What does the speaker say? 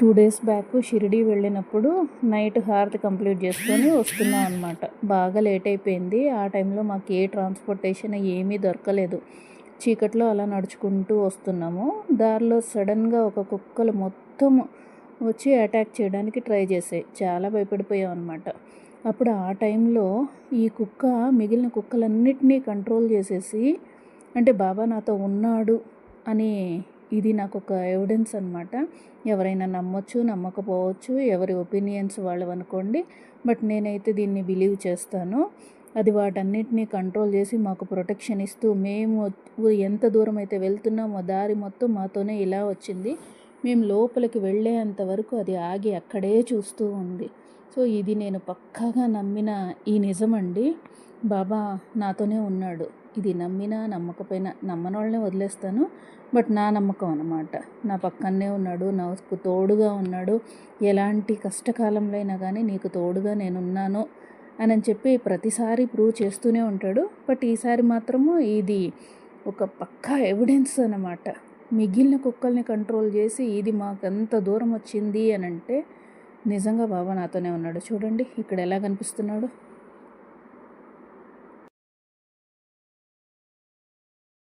2 days back Shirdi వెళ్ళినప్పుడు night హారతి complete చేసుకొని వస్తున్నాం అనమాట. బాగా లేట్ అయిపోయింది. ఆ టైంలో మాకు ఏ ట్రాన్స్పోర్టేషన్ ఏమీ దొరకలేదు. చీకట్లో అలా నడుచుకుంటూ వస్తున్నాము. దారిలో సడన్గా ఒక కుక్కలు మొత్తం వచ్చి అటాక్ చేయడానికి ట్రై చేసాయి. చాలా భయపడిపోయాం అనమాట. అప్పుడు ఆ టైంలో ఈ కుక్క మిగిలిన కుక్కలన్నిటినీ కంట్రోల్ చేసేసి, అంటే బాబా నాతో ఉన్నాడు అని ఇది నాకు ఒక ఎవిడెన్స్ అనమాట. ఎవరైనా నమ్మొచ్చు, నమ్మకపోవచ్చు, ఎవరి ఒపీనియన్స్ వాళ్ళవనుకోండి. బట్ నేనైతే దీన్ని బిలీవ్ చేస్తాను. అది వాటన్నిటినీ కంట్రోల్ చేసి మాకు ప్రొటెక్షన్ ఇస్తూ, మేము ఎంత దూరం అయితే వెళ్తున్నామో దారి మొత్తం మాతోనే ఇలా వచ్చింది. మేము లోపలికి వెళ్ళేంత వరకు అది ఆగి అక్కడే చూస్తూ ఉంది. సో ఇది నేను పక్కాగా నమ్మిన ఈ నిజమండి. బాబా నాతోనే ఉన్నాడు. ఇది నమ్మినా నమ్మకపోయినా, నమ్మని వాళ్ళనే వదిలేస్తాను. బట్ నా నమ్మకం అన్నమాట. నా పక్కనే ఉన్నాడు, నాకు తోడుగా ఉన్నాడు. ఎలాంటి కష్టకాలంలో అయినా కానీ నీకు తోడుగా నేనున్నాను అని చెప్పి ప్రతిసారి ప్రూవ్ చేస్తూనే ఉంటాడు. బట్ ఈసారి మాత్రము ఇది ఒక పక్కా ఎవిడెన్స్ అన్నమాట. మిగిలిన కుక్కల్ని కంట్రోల్ చేసి ఇది మాకు ఎంత దూరం వచ్చింది అని అంటే నిజంగా బాబా నాతోనే ఉన్నాడు. చూడండి ఇక్కడ ఎలా కనిపిస్తున్నాడు.